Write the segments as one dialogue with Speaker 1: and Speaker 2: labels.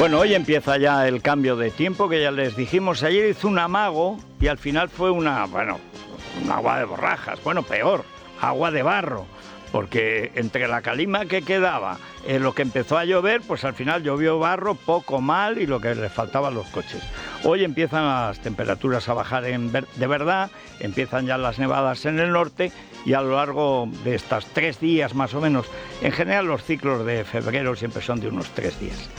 Speaker 1: Bueno, hoy empieza ya el cambio de tiempo, que ya les dijimos. Ayer hizo un amago y al final fue un agua de borrajas. Bueno, peor, agua de barro. Porque entre la calima que quedaba, lo que empezó a llover, pues al final llovió barro, poco mal, y lo que les faltaba a los coches. Hoy empiezan las temperaturas a bajar de verdad, empiezan ya las nevadas en el norte, y a lo largo de estos 3 días más o menos, en general los ciclos de febrero siempre son de unos 3 días.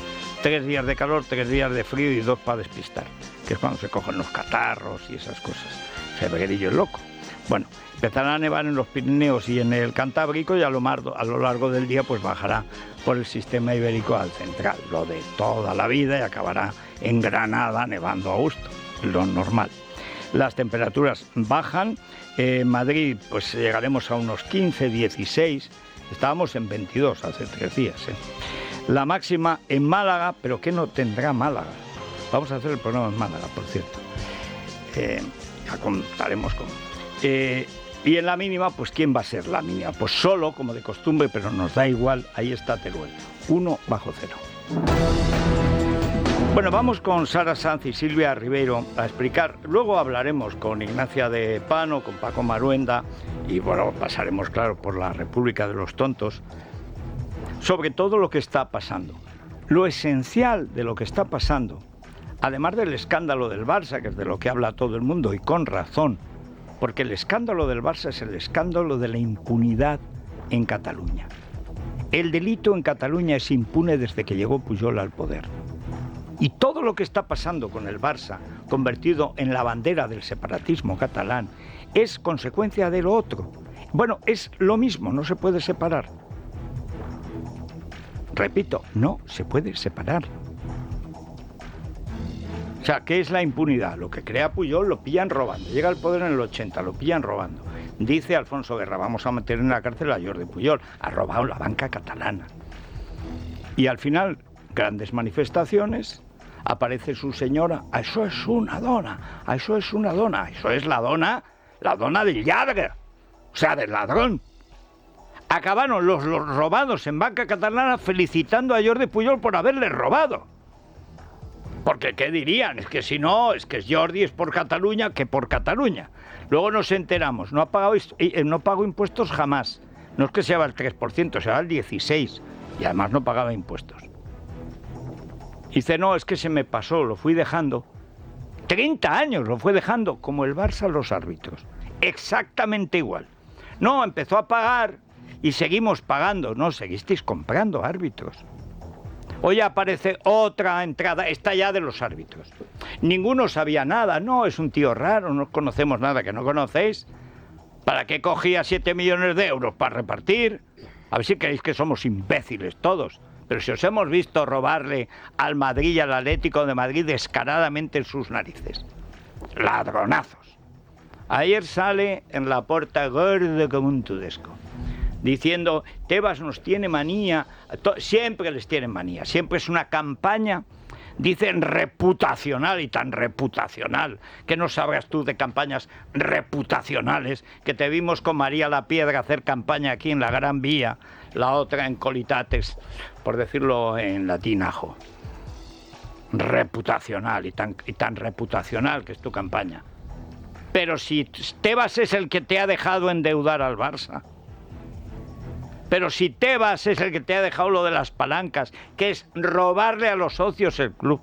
Speaker 1: 3 días de calor, 3 días de frío y 2 para despistar, que es cuando se cogen los catarros y esas cosas. Febrerillo es loco. Bueno, empezará a nevar en los Pirineos y en el Cantábrico, y a lo largo del día pues bajará por el sistema ibérico al central, lo de toda la vida, y acabará en Granada nevando a gusto, lo normal. Las temperaturas bajan, en Madrid pues llegaremos a unos 15, 16, estábamos en 22 hace 3 días. La máxima en Málaga, pero ¿qué no tendrá Málaga? Vamos a hacer el programa en Málaga, por cierto. Ya contaremos cómo. Y en la mínima, pues ¿quién va a ser la mínima? Pues solo, como de costumbre, pero nos da igual, ahí está Teruel, 1 bajo cero. Bueno, vamos con Sara Sanz y Silvia Ribeiro a explicar. Luego hablaremos con Ignacia de Pano, con Paco Maruenda, y bueno, pasaremos, claro, por la República de los Tontos, sobre todo lo que está pasando. Lo esencial de lo que está pasando, además del escándalo del Barça, que es de lo que habla todo el mundo, y con razón, porque el escándalo del Barça es el escándalo de la impunidad en Cataluña. El delito en Cataluña es impune desde que llegó Pujol al poder. Y todo lo que está pasando con el Barça, convertido en la bandera del separatismo catalán, es consecuencia de lo otro. Bueno, es lo mismo, no se puede separar. Repito, no se puede separar. O sea, ¿qué es la impunidad? Lo que crea Pujol, lo pillan robando. Llega al poder en el 80, lo pillan robando. Dice Alfonso Guerra, vamos a meter en la cárcel a Jordi Pujol. Ha robado la banca catalana. Y al final, grandes manifestaciones, aparece su señora. Eso es una dona, eso es una dona. Eso es la dona del lladre, o sea, del ladrón. Acabaron los robados en banca catalana felicitando a Jordi Pujol por haberle robado. Porque, ¿qué dirían? Es que si no, es que Jordi es por Cataluña, que por Cataluña. Luego nos enteramos, no pagó impuestos jamás. No es que se va el 3%, se va el 16%. Y además no pagaba impuestos. Dice, no, es que se me pasó, lo fui dejando. 30 años lo fue dejando, como el Barça los árbitros. Exactamente igual. No, empezó a pagar y seguimos pagando. No, seguisteis comprando árbitros. Hoy aparece otra entrada, esta ya de los árbitros. Ninguno sabía nada, no, es un tío raro, no conocemos nada que no conocéis. ¿Para qué cogía 7 millones de euros para repartir? A ver si creéis que somos imbéciles todos. Pero si os hemos visto robarle al Madrid y al Atlético de Madrid descaradamente en sus narices. Ladronazos. Ayer sale en La Porta gordo como un tudesco, diciendo, Tebas nos tiene manía, siempre les tienen manía, siempre es una campaña, dicen reputacional, y tan reputacional, que no sabrás tú de campañas reputacionales, que te vimos con María La Piedra hacer campaña aquí en la Gran Vía, la otra en Colitates, por decirlo en latinajo. Reputacional, y tan reputacional que es tu campaña. Pero si Tebas es el que te ha dejado endeudar al Barça, pero si Tebas es el que te ha dejado lo de las palancas, que es robarle a los socios el club.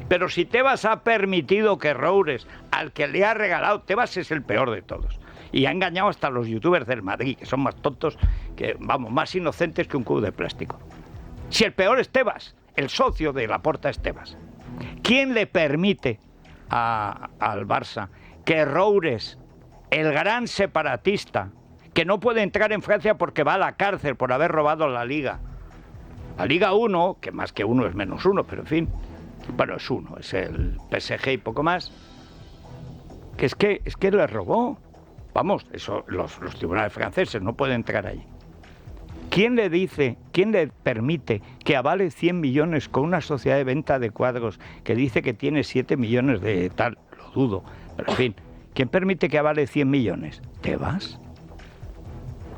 Speaker 1: Pero si Tebas ha permitido que Roures, al que le ha regalado, Tebas es el peor de todos. Y ha engañado hasta a los youtubers del Madrid, que son más tontos, que vamos, más inocentes que un cubo de plástico. Si el peor es Tebas, el socio de Laporta es Tebas. ¿Quién le permite al Barça que Roures, el gran separatista, que no puede entrar en Francia porque va a la cárcel por haber robado la Liga? La Liga 1, que más que 1 es menos 1, pero en fin, bueno, es 1, es el PSG y poco más, que es que le robó. Vamos, eso los tribunales franceses no pueden entrar allí. ¿Quién le dice, quién le permite que avale 100 millones con una sociedad de venta de cuadros que dice que tiene 7 millones de tal? Lo dudo, pero en fin, ¿quién permite que avale 100 millones? ¿Tebas?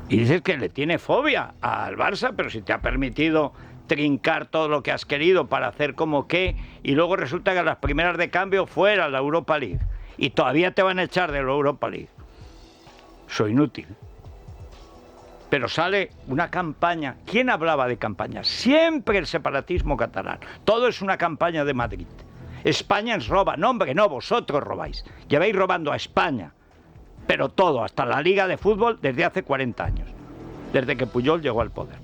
Speaker 1: Y dices que le tiene fobia al Barça, pero si te ha permitido trincar todo lo que has querido para hacer como que, y luego resulta que a las primeras de cambio fuera la Europa League. Y todavía te van a echar de la Europa League. Soy inútil. Pero sale una campaña. ¿Quién hablaba de campaña? Siempre el separatismo catalán. Todo es una campaña de Madrid. España nos roba. No, hombre, no, vosotros robáis. Lleváis robando a España. Pero todo, hasta la Liga de Fútbol, desde hace 40 años. Desde que Pujol llegó al poder.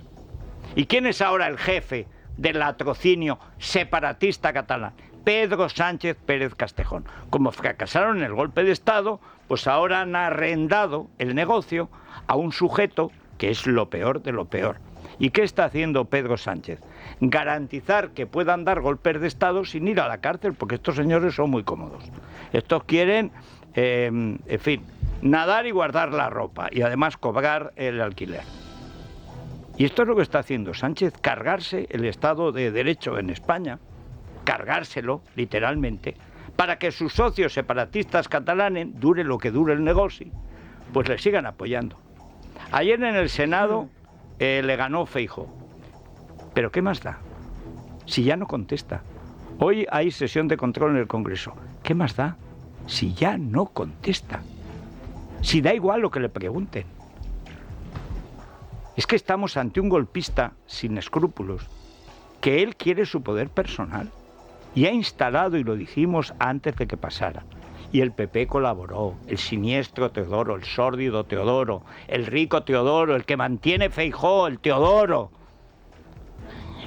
Speaker 1: ¿Y quién es ahora el jefe del latrocinio separatista catalán? Pedro Sánchez Pérez Castejón. Como fracasaron en el golpe de Estado, pues ahora han arrendado el negocio a un sujeto que es lo peor de lo peor. ¿Y qué está haciendo Pedro Sánchez? Garantizar que puedan dar golpes de Estado sin ir a la cárcel, porque estos señores son muy cómodos. Estos quieren, en fin, nadar y guardar la ropa, y además cobrar el alquiler. Y esto es lo que está haciendo Sánchez, cargarse el Estado de Derecho en España, cargárselo, literalmente, para que sus socios separatistas catalanes, dure lo que dure el negocio, pues le sigan apoyando. Ayer en el Senado le ganó Feijóo. ¿Pero qué más da? Si ya no contesta. Hoy hay sesión de control en el Congreso. ¿Qué más da? Si ya no contesta. Si da igual lo que le pregunten. Es que estamos ante un golpista sin escrúpulos, que él quiere su poder personal. Y ha instalado, y lo dijimos antes de que pasara, y el PP colaboró, el siniestro Teodoro, el sórdido Teodoro, el rico Teodoro, el que mantiene Feijóo, el Teodoro.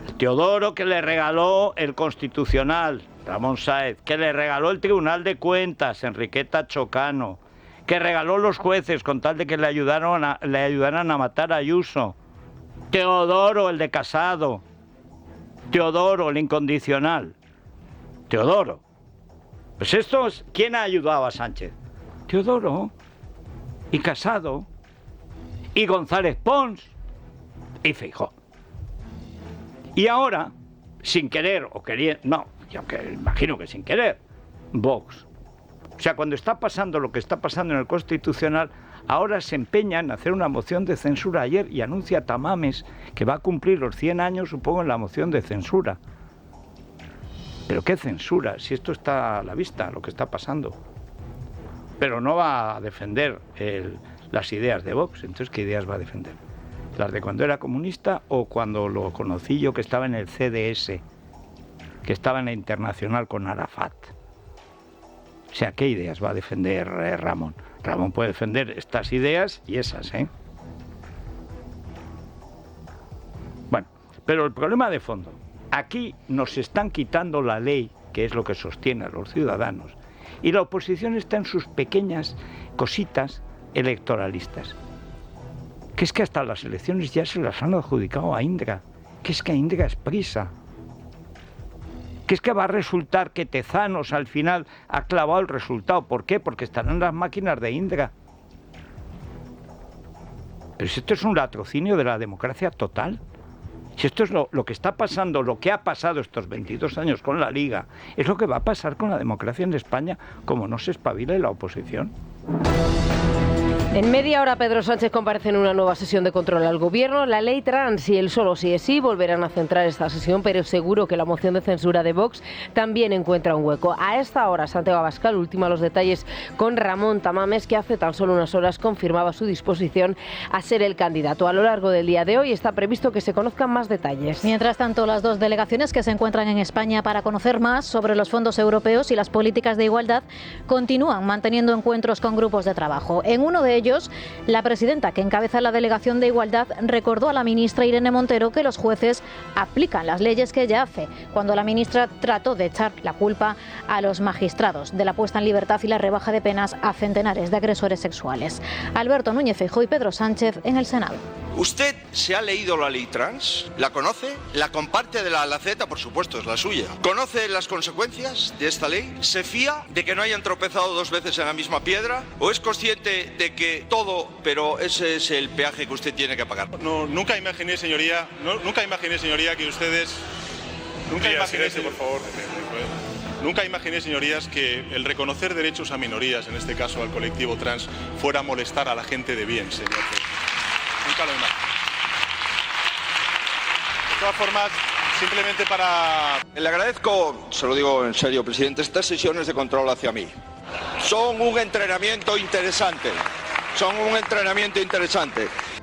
Speaker 1: El Teodoro que le regaló el Constitucional, Ramón Sáez, que le regaló el Tribunal de Cuentas, Enriqueta Chocano, que regaló los jueces con tal de que le ayudaran a matar a Ayuso. Teodoro, el de Casado. Teodoro, el incondicional. Teodoro. Pues estos, ¿quién ha ayudado a Sánchez? Teodoro, y Casado, y González Pons, y Feijóo. Y ahora, sin querer o queriendo, no, yo que imagino que sin querer, Vox. O sea, cuando está pasando lo que está pasando en el Constitucional, ahora se empeña en hacer una moción de censura ayer y anuncia Tamames que va a cumplir los 100 años, supongo, en la moción de censura. ¿Pero qué censura? Si esto está a la vista, lo que está pasando. Pero no va a defender las ideas de Vox. Entonces, ¿qué ideas va a defender? ¿Las de cuando era comunista o cuando lo conocí yo, que estaba en el CDS, que estaba en la Internacional con Arafat? O sea, ¿qué ideas va a defender Ramón? Ramón puede defender estas ideas y esas, ¿eh? Bueno, pero el problema de fondo... Aquí nos están quitando la ley, que es lo que sostiene a los ciudadanos, y la oposición está en sus pequeñas cositas electoralistas. Que es que hasta las elecciones ya se las han adjudicado a Indra, que es que a Indra es prisa. Que es que va a resultar que Tezanos al final ha clavado el resultado. ¿Por qué? Porque estarán las máquinas de Indra. Pero si esto es un latrocinio de la democracia total. Si esto es lo que está pasando, lo que ha pasado estos 22 años con la Liga, es lo que va a pasar con la democracia en España, como no se espabile la oposición.
Speaker 2: En media hora Pedro Sánchez comparece en una nueva sesión de control al Gobierno. La ley trans y el solo sí es sí volverán a centrar esta sesión, pero seguro que la moción de censura de Vox también encuentra un hueco. A esta hora, Santiago Abascal ultima los detalles con Ramón Tamames, que hace tan solo unas horas confirmaba su disposición a ser el candidato. A lo largo del día de hoy está previsto que se conozcan más detalles.
Speaker 3: Mientras tanto, las dos delegaciones que se encuentran en España para conocer más sobre los fondos europeos y las políticas de igualdad continúan manteniendo encuentros con grupos de trabajo. En uno de ellos, la presidenta que encabeza la delegación de Igualdad recordó a la ministra Irene Montero que los jueces aplican las leyes que ella hace, cuando la ministra trató de echar la culpa a los magistrados de la puesta en libertad y la rebaja de penas a centenares de agresores sexuales. Alberto Núñez Feijóo y Pedro Sánchez en el Senado.
Speaker 4: ¿Usted se ha leído la ley trans? ¿La conoce? ¿La comparte de la Z? Por supuesto, es la suya. ¿Conoce las consecuencias de esta ley? ¿Se fía de que no hayan tropezado dos veces en la misma piedra? ¿O es consciente de que todo, pero ese es el peaje que usted tiene que pagar?
Speaker 5: No, nunca imaginé, señoría, que ustedes... Nunca imaginé, señorías, que el reconocer derechos a minorías, en este caso al colectivo trans, fuera a molestar a la gente de bien, señor. Nunca lo imaginé. De todas formas... simplemente para...
Speaker 4: Le agradezco, se lo digo en serio, presidente, estas sesiones de control hacia mí. Son un entrenamiento interesante.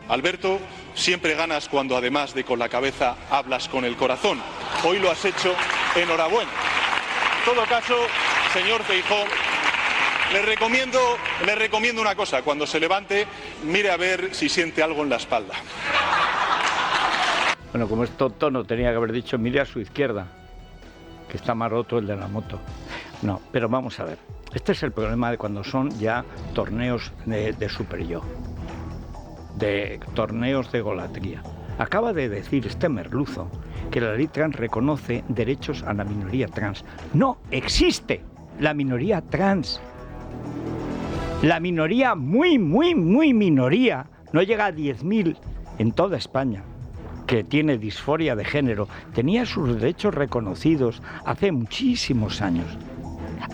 Speaker 5: Alberto, siempre ganas cuando además de con la cabeza hablas con el corazón. Hoy lo has hecho, enhorabuena. En todo caso, señor Feijóo, le recomiendo una cosa. Cuando se levante, mire a ver si siente algo en la espalda.
Speaker 1: Bueno, como es tonto, no tenía que haber dicho mire a su izquierda, que está más roto el de la moto. No, pero vamos a ver. Este es el problema de cuando son ya torneos de super-yo, de torneos de golatría. Acaba de decir este merluzo que la ley trans reconoce derechos a la minoría trans. No existe la minoría trans. La minoría, muy minoría, no llega a 10.000 en toda España, que tiene disforia de género, tenía sus derechos reconocidos hace muchísimos años.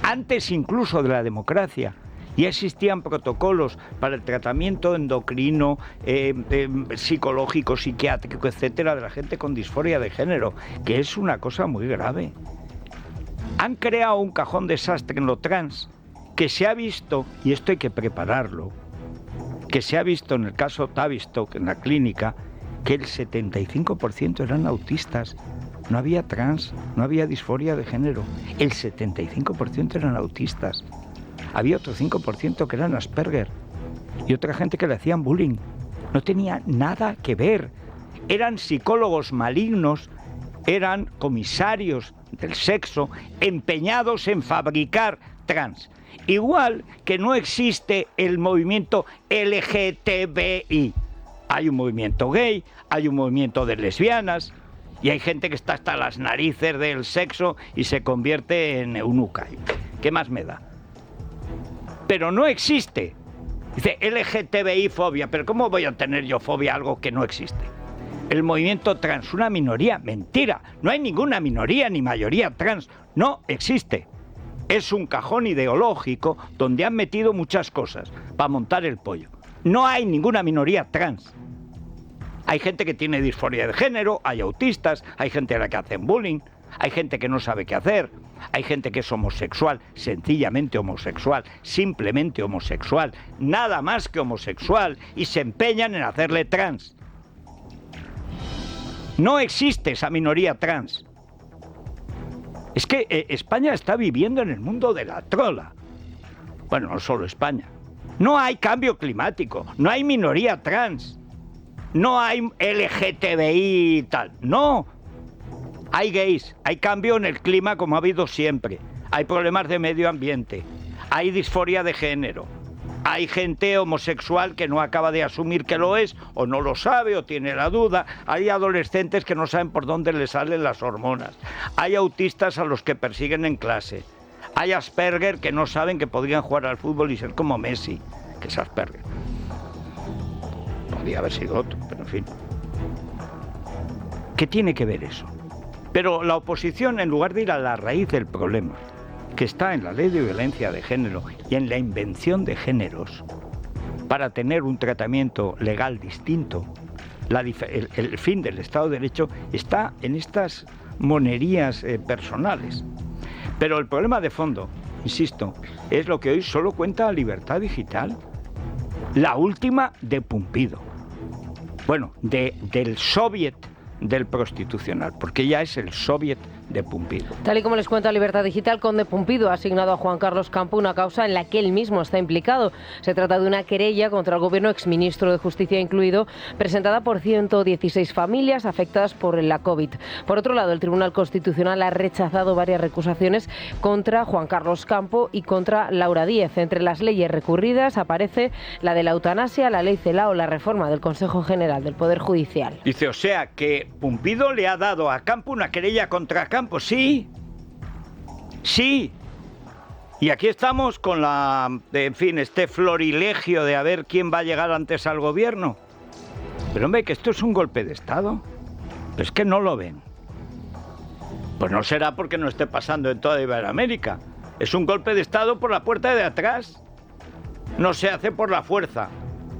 Speaker 1: Antes incluso de la democracia, ya existían protocolos para el tratamiento endocrino, psicológico, psiquiátrico, etcétera, de la gente con disforia de género, que es una cosa muy grave. Han creado un cajón desastre en lo trans, que se ha visto, y esto hay que prepararlo, que se ha visto en el caso Tavistock, en la clínica, que el 75% eran autistas. No había trans, no había disforia de género. El 75% eran autistas. Había otro 5% que eran Asperger. Y otra gente que le hacían bullying. No tenía nada que ver. Eran psicólogos malignos, eran comisarios del sexo empeñados en fabricar trans. Igual que no existe el movimiento LGTBI. Hay un movimiento gay, hay un movimiento de lesbianas, y hay gente que está hasta las narices del sexo y se convierte en eunuca. ¿Qué más me da? Pero no existe. Dice LGTBI fobia, pero ¿cómo voy a tener yo fobia a algo que no existe? El movimiento trans, una minoría, mentira. No hay ninguna minoría ni mayoría trans, no existe. Es un cajón ideológico donde han metido muchas cosas para montar el pollo. No hay ninguna minoría trans. Hay gente que tiene disforia de género, hay autistas, hay gente a la que hacen bullying, hay gente que no sabe qué hacer, hay gente que es homosexual, sencillamente homosexual, simplemente homosexual, nada más que homosexual, y se empeñan en hacerle trans. No existe esa minoría trans. Es que España está viviendo en el mundo de la trola. Bueno, no solo España. No hay cambio climático, no hay minoría trans. No hay LGTBI y tal, no. Hay gays, hay cambio en el clima como ha habido siempre. Hay problemas de medio ambiente, hay disforia de género. Hay gente homosexual que no acaba de asumir que lo es, o no lo sabe, o tiene la duda. Hay adolescentes que no saben por dónde les salen las hormonas. Hay autistas a los que persiguen en clase. Hay Asperger que no saben que podrían jugar al fútbol y ser como Messi, que es Asperger. Podría haber sido otro, pero en fin. ¿Qué tiene que ver eso? Pero la oposición, en lugar de ir a la raíz del problema, que está en la ley de violencia de género y en la invención de géneros, para tener un tratamiento legal distinto, el fin del Estado de Derecho está en estas monerías personales. Pero el problema de fondo, insisto, es lo que hoy solo cuenta Libertad Digital. La última de Pumpido. Bueno, del soviet del Prostitucional, porque ya es el soviet de Pumpido.
Speaker 2: Tal y como les cuenta Libertad Digital, Conde Pumpido ha asignado a Juan Carlos Campo una causa en la que él mismo está implicado. Se trata de una querella contra el gobierno, exministro de Justicia incluido, presentada por 116 familias afectadas por la COVID. Por otro lado, el Tribunal Constitucional ha rechazado varias recusaciones contra Juan Carlos Campo y contra Laura Díez. Entre las leyes recurridas aparece la de la eutanasia, la ley Celaá o la reforma del Consejo General del Poder Judicial.
Speaker 1: Dice, o sea, que Pumpido le ha dado a Campo una querella contra Campo, sí. Sí. Y aquí estamos con este florilegio de a ver quién va a llegar antes al gobierno. Pero hombre, que esto es un golpe de Estado. Pero es que no lo ven. Pues no será porque no esté pasando en toda Iberoamérica. Es un golpe de Estado por la puerta de atrás. No se hace por la fuerza,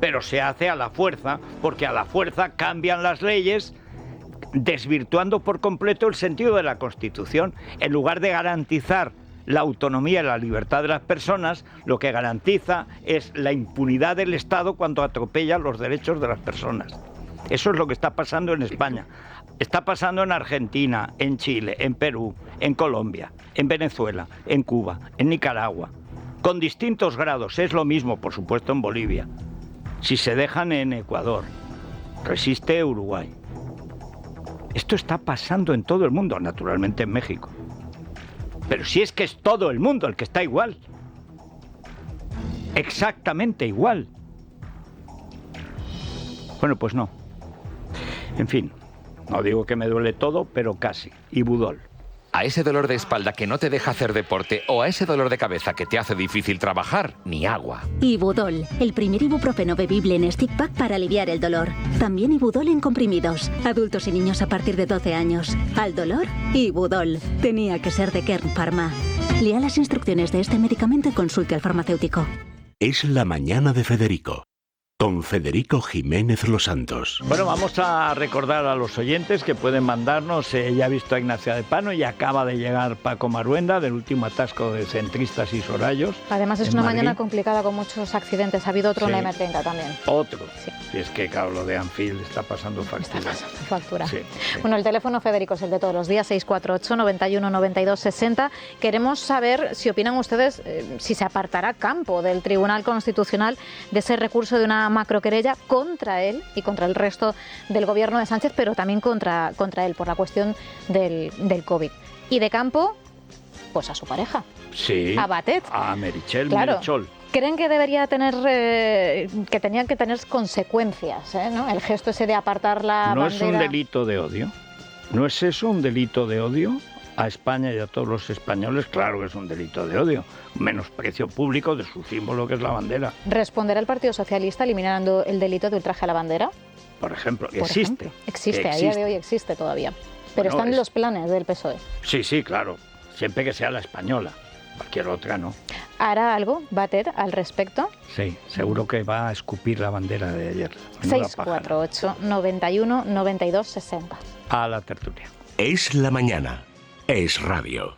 Speaker 1: pero se hace a la fuerza, porque a la fuerza cambian las leyes desvirtuando por completo el sentido de la Constitución. En lugar de garantizar la autonomía y la libertad de las personas, lo que garantiza es la impunidad del Estado cuando atropella los derechos de las personas. Eso es lo que está pasando en España. Está pasando en Argentina, en Chile, en Perú, en Colombia, en Venezuela, en Cuba, en Nicaragua, con distintos grados. Es lo mismo, por supuesto, en Bolivia. Si se dejan en Ecuador, resiste Uruguay. Esto está pasando en todo el mundo, naturalmente en México. Pero si es que es todo el mundo el que está igual. Exactamente igual. Bueno, pues no. En fin, no digo que me duele todo, pero casi. Ibudol.
Speaker 6: A ese dolor de espalda que no te deja hacer deporte o a ese dolor de cabeza que te hace difícil trabajar, ni agua.
Speaker 7: Ibudol, el primer ibuprofeno bebible en stick pack para aliviar el dolor. También Ibudol en comprimidos. Adultos y niños a partir de 12 años. Al dolor, Ibudol. Tenía que ser de Kern Pharma. Lea las instrucciones de este medicamento y consulte al farmacéutico.
Speaker 8: Es la mañana de Federico, con Federico Jiménez Los Santos.
Speaker 1: Bueno, vamos a recordar a los oyentes que pueden mandarnos. Ya ha visto a Ignacia de Pano y acaba de llegar Paco Maruenda del último atasco de centristas y sorayos.
Speaker 3: Además es una mañana complicada con muchos accidentes. Ha habido otro en la M30 también.
Speaker 1: Otro.
Speaker 3: Sí.
Speaker 1: Y es que, claro, lo de Anfield está pasando factura.
Speaker 3: Está pasando factura.
Speaker 1: Sí, sí.
Speaker 3: Bueno, el teléfono, Federico, es el de todos los días, 648 91 92 60. Queremos saber si opinan ustedes si se apartará Campo del Tribunal Constitucional de ese recurso de una macroquerella contra él y contra el resto del gobierno de Sánchez, pero también contra él por la cuestión del COVID. Y de Campo, pues a su pareja.
Speaker 1: Sí.
Speaker 3: A Batet.
Speaker 1: A Meritxell,
Speaker 3: claro.
Speaker 1: Melchol.
Speaker 3: ¿Creen que debería tener, que tenían que tener consecuencias, ¿no? El gesto ese de apartar la bandera.
Speaker 1: ¿No es un delito de odio? ¿No es eso un delito de odio a España y a todos los españoles? Claro que es un delito de odio. Menosprecio público de su símbolo, que es la bandera.
Speaker 3: ¿Responderá el Partido Socialista eliminando el delito de ultraje a la bandera?
Speaker 1: Por ejemplo,
Speaker 3: Existe, a día de hoy existe todavía. Pero están en los planes del PSOE.
Speaker 1: Sí, sí, claro. Siempre que sea la española. Cualquier otra, ¿no?
Speaker 3: ¿Hará algo Batet al respecto?
Speaker 1: Sí, seguro que va a escupir la bandera de ayer.
Speaker 3: 648 91 92 60.
Speaker 1: A la tertulia.
Speaker 8: Es la mañana. Es radio.